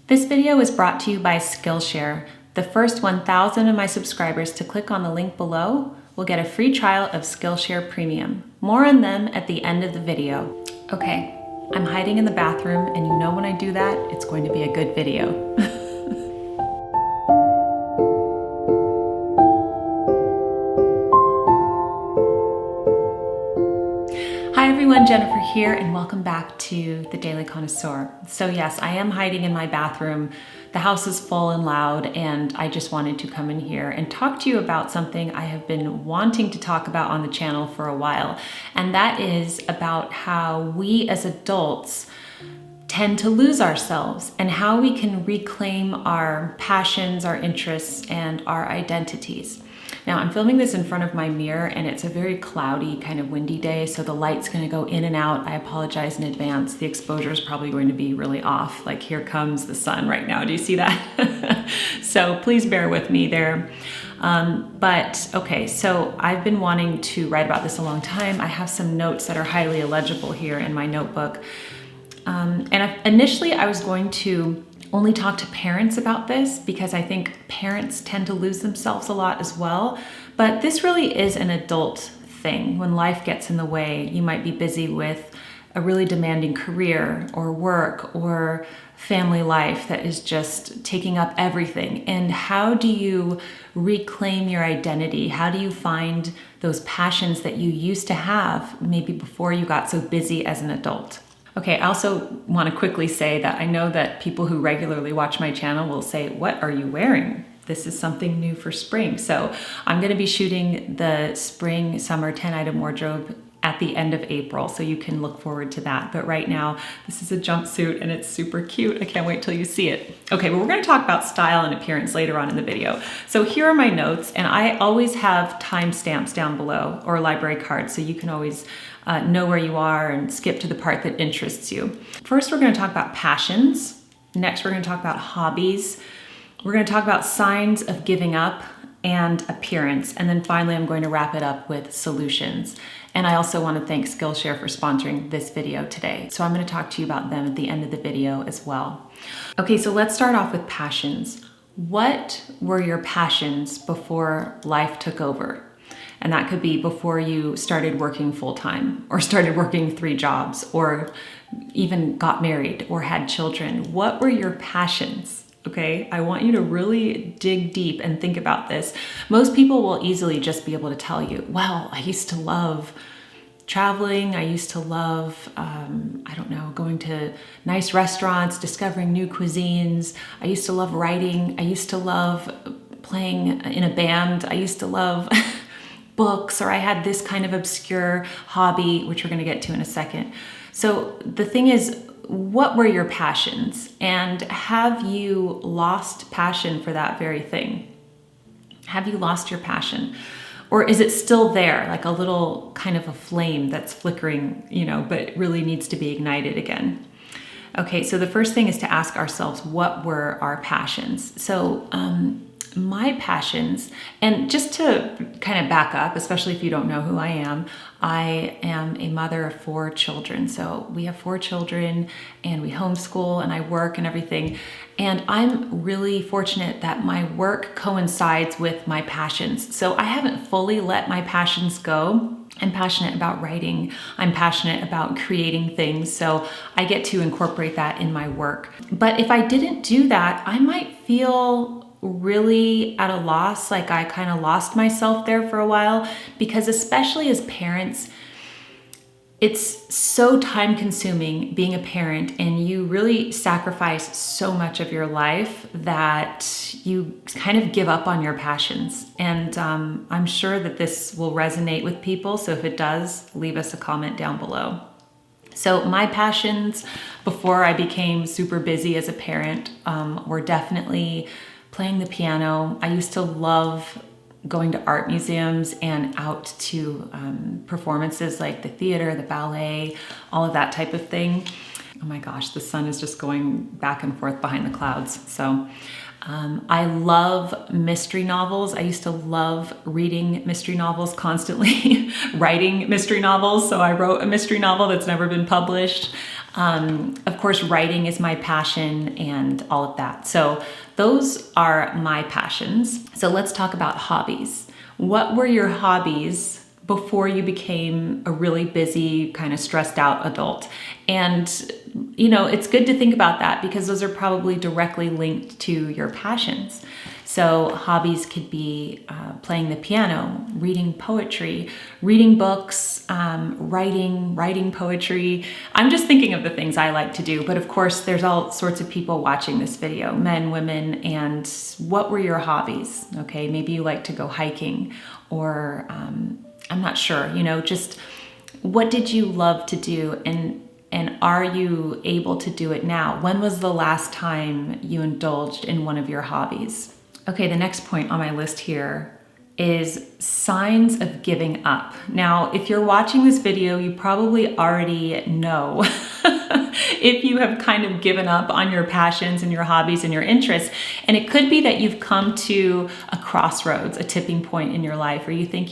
This video is brought to you by Skillshare. The first 1,000 of my subscribers to click on the link below will get a free trial of Skillshare Premium. More on them at the end of the video. Okay, I'm hiding in the bathroom, and you know when I do that, it's going to be a good video. Hi everyone, Jennifer here, and welcome back to the Daily Connoisseur. So yes, I am hiding in my bathroom. The house is full and loud, and I just wanted to come in here and talk to you about something I have been wanting to talk about on the channel for a while, and that is about how we as adults tend to lose ourselves and how we can reclaim our passions, our interests, and our identities. Now, I'm filming this in front of my mirror, and it's a very cloudy, kind of windy day, so the light's gonna go in and out. I apologize in advance. The exposure is probably going to be really off. Like, here comes the sun right now. Do you see that? So please bear with me there. But okay, so I've been wanting to write about this a long time. I have some notes that are highly illegible here in my notebook. Initially I was going to only talk to parents about this because I think parents tend to lose themselves a lot as well. But this really is an adult thing. When life gets in the way, you might be busy with a really demanding career or work or family life that is just taking up everything. And how do you reclaim your identity? How do you find those passions that you used to have maybe before you got so busy as an adult? Okay, I also want to quickly say that I know that people who regularly watch my channel will say, "What are you wearing? This is something new for spring." So I'm going to be shooting the spring summer 10-item wardrobe at the end of April, so you can look forward to that. But right now, this is a jumpsuit and it's super cute. I can't wait till you see it. Okay, but we're going to talk about style and appearance later on in the video. So here are my notes, and I always have timestamps down below or library cards, so you can always know where you are and skip to the part that interests you. First, we're going to talk about passions. Next, we're going to talk about hobbies. We're going to talk about signs of giving up and appearance. And then finally, I'm going to wrap it up with solutions. And I also want to thank Skillshare for sponsoring this video today. So I'm going to talk to you about them at the end of the video as well. Okay, so let's start off with passions. What were your passions before life took over? And that could be before you started working full-time or started working 3 jobs or even got married or had children. What were your passions? Okay, I want you to really dig deep and think about this. Most people will easily just be able to tell you, well, I used to love traveling. I used to love, I don't know, going to nice restaurants, discovering new cuisines. I used to love writing. I used to love playing in a band. I used to love books, or I had this kind of obscure hobby, which we're going to get to in a second. So the thing is, what were your passions? And have you lost passion for that very thing? Have you lost your passion? Or is it still there, like a little kind of a flame that's flickering, you know, but really needs to be ignited again? Okay, so the first thing is to ask ourselves, what were our passions? So my passions, and just to kind of back up, especially if you don't know who I am a mother of 4 children. So we have 4 children, and we homeschool, and I work and everything. And I'm really fortunate that my work coincides with my passions. So I haven't fully let my passions go. I'm passionate about writing. I'm passionate about creating things. So I get to incorporate that in my work. But if I didn't do that, I might feel really at a loss, like I kind of lost myself there for a while, because especially as parents, it's so time consuming being a parent, and you really sacrifice so much of your life that you kind of give up on your passions. And I'm sure that this will resonate with people. So if it does, leave us a comment down below. So my passions before I became super busy as a parent were definitely playing the piano. I used to love going to art museums and out to performances like the theater, the ballet, all of that type of thing. Oh my gosh, the sun is just going back and forth behind the clouds. So I love mystery novels. I used to love reading mystery novels constantly, writing mystery novels. So I wrote a mystery novel that's never been published. Of course, writing is my passion and all of that. So those are my passions. So let's talk about hobbies. What were your hobbies before you became a really busy, kind of stressed out adult? And, it's good to think about that because those are probably directly linked to your passions. So hobbies could be playing the piano, reading poetry, reading books, writing poetry. I'm just thinking of the things I like to do. But of course, there's all sorts of people watching this video, men, women, and what were your hobbies? Okay, maybe you like to go hiking or I'm not sure, just what did you love to do and are you able to do it now? When was the last time you indulged in one of your hobbies? Okay, the next point on my list here is signs of giving up. Now, if you're watching this video, you probably already know if you have kind of given up on your passions and your hobbies and your interests. And it could be that you've come to a crossroads, a tipping point in your life where you think,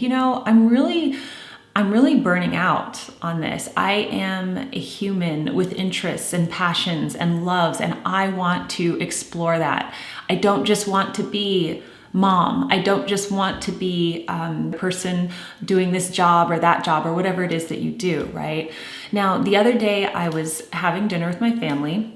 I'm really burning out on this. I am a human with interests and passions and loves, and I want to explore that. I don't just want to be mom. I don't just want to be the person doing this job or that job or whatever it is that you do, right? Now, the other day I was having dinner with my family,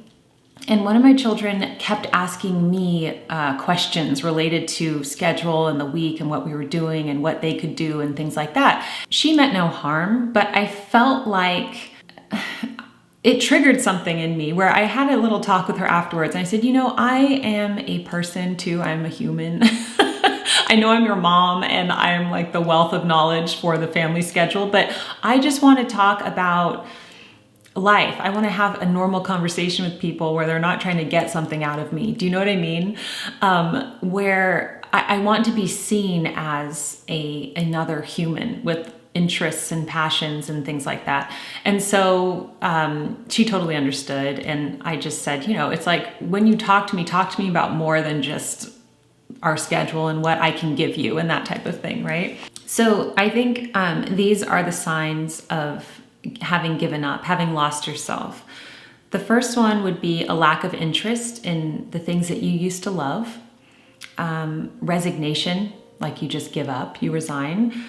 and one of my children kept asking me questions related to schedule and the week and what we were doing and what they could do and things like that. She meant no harm, but I felt like it triggered something in me where I had a little talk with her afterwards. And I said, I am a person too. I'm a human. I know I'm your mom and I'm like the wealth of knowledge for the family schedule, but I just want to talk about life. I want to have a normal conversation with people where they're not trying to get something out of me. Do you know what I mean? Where I want to be seen as another human with interests and passions and things like that. And so she totally understood. And I just said, it's like when you talk to me about more than just our schedule and what I can give you and that type of thing, right? So I think these are the signs of having given up, having lost yourself. The first one would be a lack of interest in the things that you used to love. Resignation, like you just give up, you resign.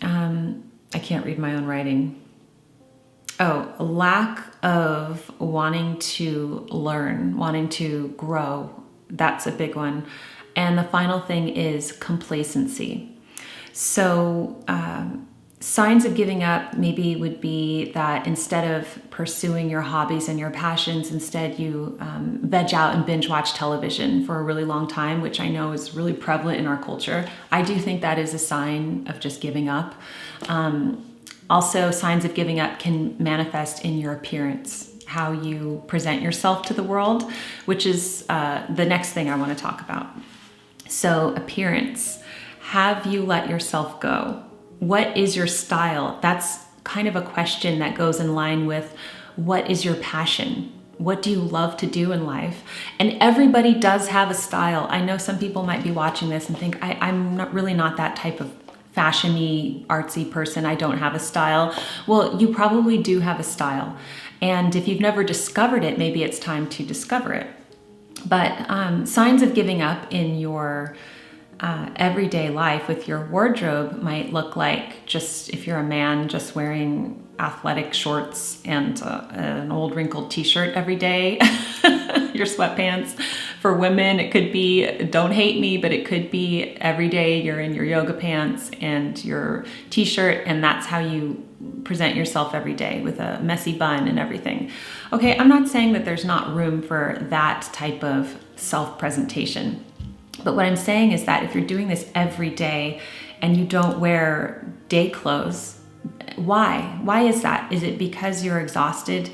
I can't read my own writing. Oh, a lack of wanting to learn, wanting to grow. That's a big one. And the final thing is complacency. So, signs of giving up maybe would be that instead of pursuing your hobbies and your passions, instead you veg out and binge watch television for a really long time, which I know is really prevalent in our culture. I do think that is a sign of just giving up. Also, signs of giving up can manifest in your appearance, how you present yourself to the world, which is the next thing I want to talk about. So, appearance. Have you let yourself go? What is your style? That's kind of a question that goes in line with what is your passion? What do you love to do in life? And everybody does have a style. I know some people might be watching this and think, I'm not that type of fashion-y, artsy person. I don't have a style. Well, you probably do have a style. And if you've never discovered it, maybe it's time to discover it. But signs of giving up in your everyday life with your wardrobe might look like, just if you're a man, just wearing athletic shorts and an old wrinkled t-shirt every day, your sweatpants. For women, it could be, don't hate me, but it could be every day you're in your yoga pants and your t-shirt, and that's how you present yourself every day with a messy bun and everything. Okay, I'm not saying that there's not room for that type of self-presentation. But what I'm saying is that if you're doing this every day and you don't wear day clothes, why? Why is that? Is it because you're exhausted?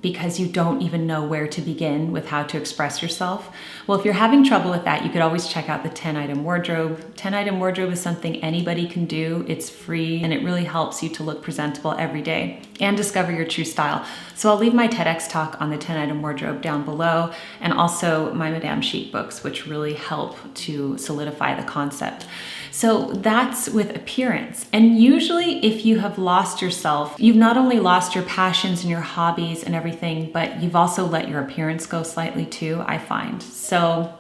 Because you don't even know where to begin with how to express yourself? Well, if you're having trouble with that, you could always check out the 10-item wardrobe. 10-item wardrobe is something anybody can do. It's free and it really helps you to look presentable every day and discover your true style. So I'll leave my TEDx talk on the 10-item wardrobe down below, and also my Madame Chic books, which really help to solidify the concept. So that's with appearance. And usually if you have lost yourself, you've not only lost your passions and your hobbies and everything, but you've also let your appearance go slightly too, I find. So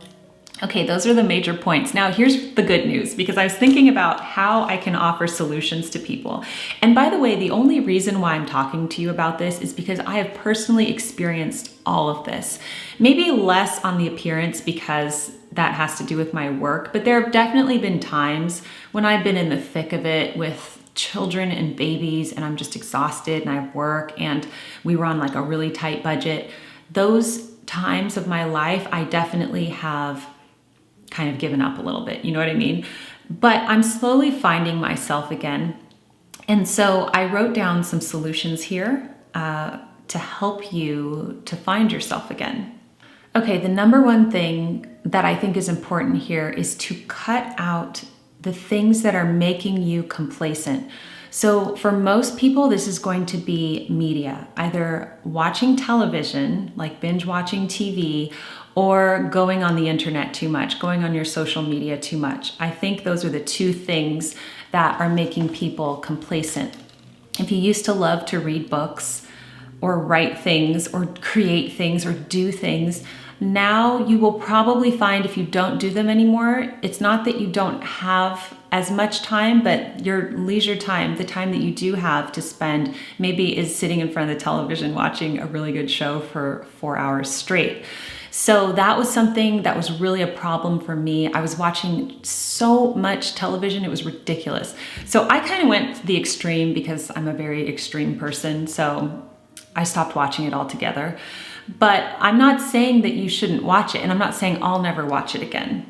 okay, those are the major points. Now here's the good news, because I was thinking about how I can offer solutions to people. And by the way, the only reason why I'm talking to you about this is because I have personally experienced all of this. Maybe less on the appearance because that has to do with my work, but there have definitely been times when I've been in the thick of it with children and babies and I'm just exhausted and I have work and we were on like a really tight budget. Those times of my life, I definitely have kind of given up a little bit, you know what I mean? But I'm slowly finding myself again. And so I wrote down some solutions here to help you to find yourself again. Okay, the number one thing that I think is important here is to cut out the things that are making you complacent. So for most people, this is going to be media, either watching television, like binge watching TV, or going on the internet too much, going on your social media too much. I think those are the two things that are making people complacent. If you used to love to read books or write things or create things or do things, now you will probably find if you don't do them anymore, it's not that you don't have as much time, but your leisure time, the time that you do have to spend, maybe is sitting in front of the television watching a really good show for 4 hours straight. So that was something that was really a problem for me. I was watching so much television, it was ridiculous. So I kind of went the extreme because I'm a very extreme person. So I stopped watching it altogether. But I'm not saying that you shouldn't watch it, and I'm not saying I'll never watch it again.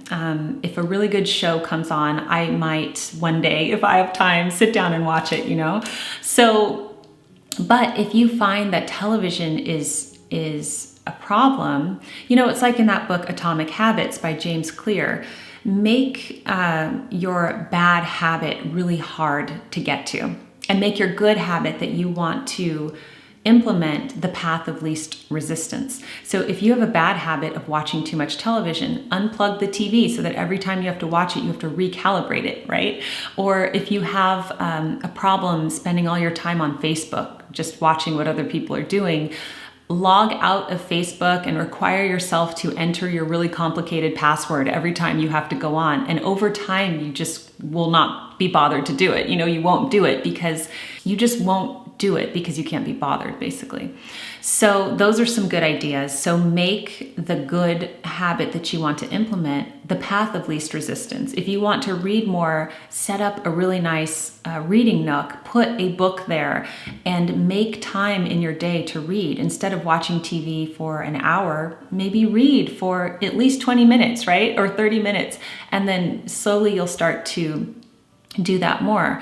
If a really good show comes on, I might one day, if I have time, sit down and watch it, you know? So, but if you find that television is a problem, you know, it's like in that book, Atomic Habits by James Clear, make your bad habit really hard to get to, and make your good habit that you want to implement the path of least resistance. So if you have a bad habit of watching too much television, unplug the TV so that every time you have to watch it, you have to recalibrate it, right? Or if you have a problem spending all your time on Facebook, just watching what other people are doing, log out of Facebook and require yourself to enter your really complicated password every time you have to go on. And over time, you just will not be bothered to do it. You know, you won't do it because you just won't do it because you can't be bothered, basically. So those are some good ideas. So make the good habit that you want to implement the path of least resistance. If you want to read more, set up a really nice reading nook, put a book there, and make time in your day to read. Instead of watching TV for an hour, maybe read for at least 20 minutes, right? Or 30 minutes. And then slowly you'll start to do that more.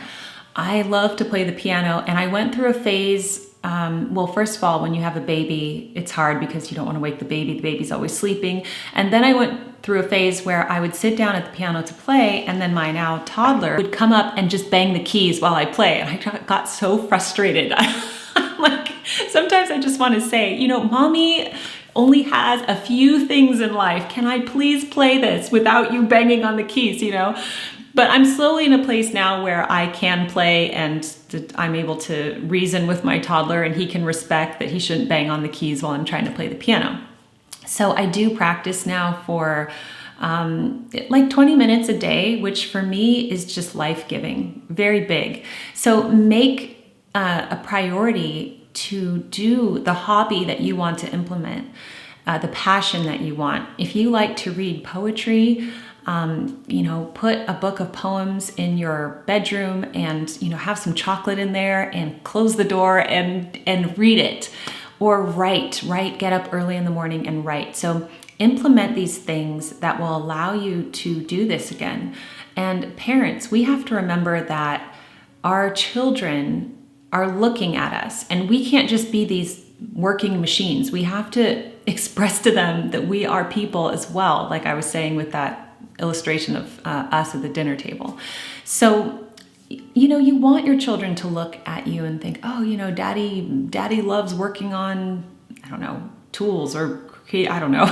I love to play the piano, and I went through a phase. Well, first of all, when you have a baby, it's hard because you don't want to wake the baby. The baby's always sleeping. And then I went through a phase where I would sit down at the piano to play, and then my now toddler would come up and just bang the keys while I play. And I got so frustrated. I'm like, sometimes I just want to say, you know, mommy only has a few things in life. Can I please play this without you banging on the keys, you know? But I'm slowly in a place now where I can play and I'm able to reason with my toddler, and he can respect that he shouldn't bang on the keys while I'm trying to play the piano. So I do practice now for like 20 minutes a day, which for me is just life-giving, very big. So make a priority to do the hobby that you want to implement, the passion that you want. If you like to read poetry, you know, put a book of poems in your bedroom and, you know, have some chocolate in there and close the door and read it. Or write, get up early in the morning and write. So implement these things that will allow you to do this again. And parents, we have to remember that our children are looking at us, and we can't just be these working machines. We have to express to them that we are people as well, like I was saying with that illustration of us at the dinner table. So, you know, you want your children to look at you and think, oh, you know, daddy loves working on, I don't know, tools or I don't know.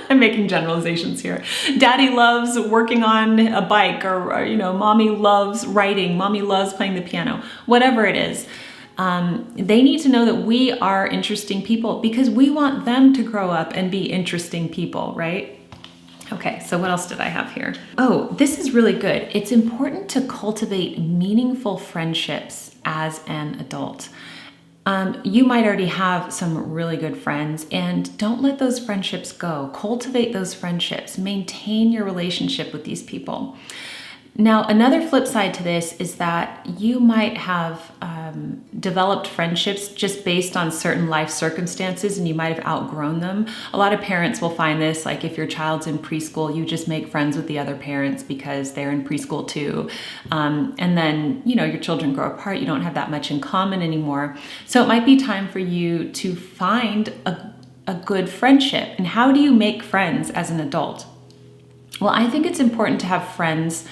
I'm making generalizations here. Daddy loves working on a bike, or mommy loves writing, mommy loves playing the piano, whatever it is. They need to know that we are interesting people because we want them to grow up and be interesting people, right? Okay, so what else did I have here? Oh, this is really good. It's important to cultivate meaningful friendships as an adult. You might already have some really good friends, and don't let those friendships go. Cultivate those friendships. Maintain your relationship with these people. Now, another flip side to this is that you might have developed friendships just based on certain life circumstances, and you might have outgrown them. A lot of parents will find this, like if your child's in preschool, you just make friends with the other parents because they're in preschool too. And then, your children grow apart, you don't have that much in common anymore. So it might be time for you to find a good friendship. And how do you make friends as an adult? Well, I think it's important to have friends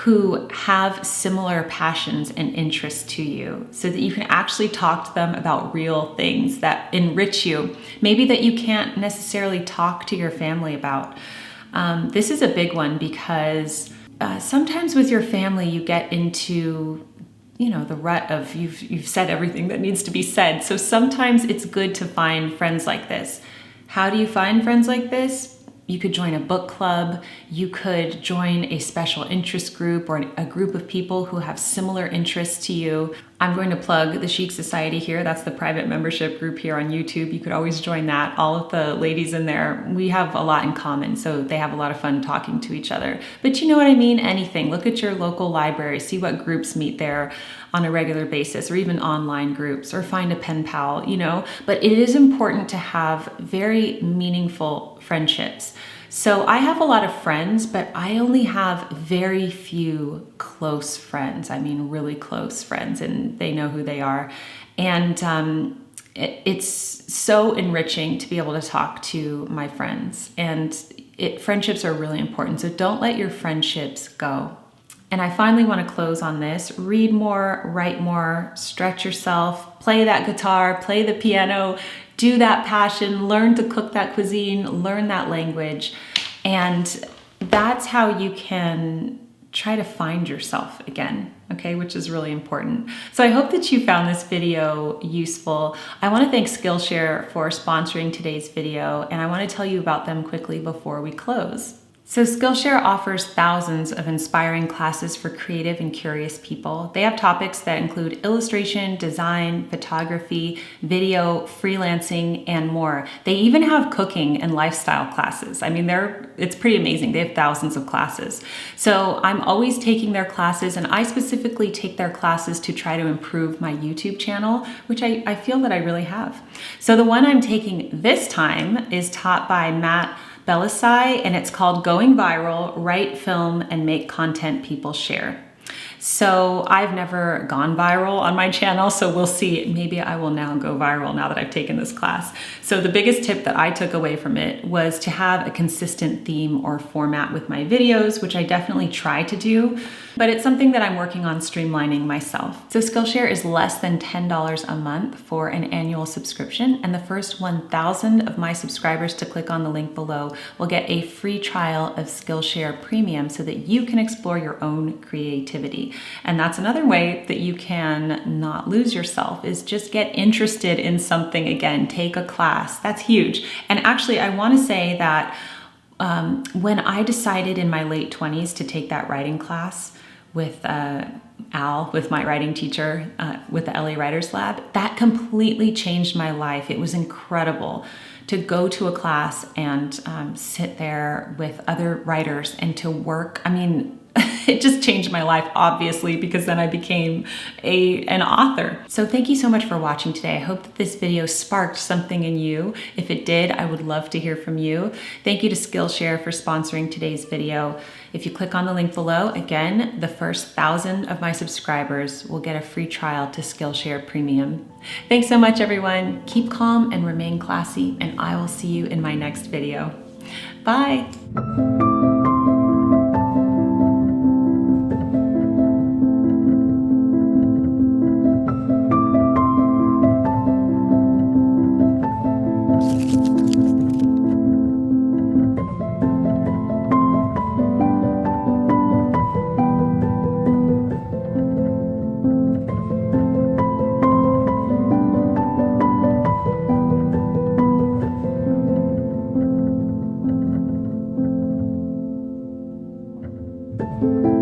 who have similar passions and interests to you so that you can actually talk to them about real things that enrich you, maybe that you can't necessarily talk to your family about. This is a big one because sometimes with your family you get into the rut of you've said everything that needs to be said. So sometimes it's good to find friends like this. How do you find friends like this? You could join a book club, you could join a special interest group or a group of people who have similar interests to you. I'm going to plug the Chic Society here. That's the private membership group here on YouTube. You could always join that. All of the ladies in there, we have a lot in common, so they have a lot of fun talking to each other. But you know what I mean? Anything. Look at your local library, see what groups meet there on a regular basis, or even online groups, or find a pen pal, But it is important to have very meaningful friendships. So I have a lot of friends, but I only have very few close friends. I mean, really close friends, and they know who they are. And it's so enriching to be able to talk to my friends. And friendships are really important. So don't let your friendships go. And I finally want to close on this. Read more, write more, stretch yourself, play that guitar, play the piano, do that passion, learn to cook that cuisine, learn that language. And that's how you can try to find yourself again, okay, which is really important. So I hope that you found this video useful. I want to thank Skillshare for sponsoring today's video, and I want to tell you about them quickly before we close. So Skillshare offers thousands of inspiring classes for creative and curious people. They have topics that include illustration, design, photography, video, freelancing, and more. They even have cooking and lifestyle classes. I mean, it's pretty amazing. They have thousands of classes. So I'm always taking their classes, and I specifically take their classes to try to improve my YouTube channel, which I feel that I really have. So the one I'm taking this time is taught by Matt Belisai, and it's called Going Viral, Write, Film, and Make Content People Share. So I've never gone viral on my channel, so we'll see. Maybe I will now go viral now that I've taken this class. So the biggest tip that I took away from it was to have a consistent theme or format with my videos, which I definitely try to do, but it's something that I'm working on streamlining myself. So Skillshare is less than $10 a month for an annual subscription, and the first 1,000 of my subscribers to click on the link below will get a free trial of Skillshare Premium so that you can explore your own creativity. And that's another way that you can not lose yourself, is just get interested in something again, take a class. That's huge. And actually, I want to say that when I decided in my late 20s to take that writing class with Al, with my writing teacher, with the LA Writers Lab, that completely changed my life. It was incredible to go to a class and sit there with other writers and to work. I mean, it just changed my life, obviously, because then I became an author. So thank you so much for watching today. I hope that this video sparked something in you. If it did, I would love to hear from you. Thank you to Skillshare for sponsoring today's video. If you click on the link below, again, the first 1,000 of my subscribers will get a free trial to Skillshare Premium. Thanks so much, everyone. Keep calm and remain classy, and I will see you in my next video. Bye. you.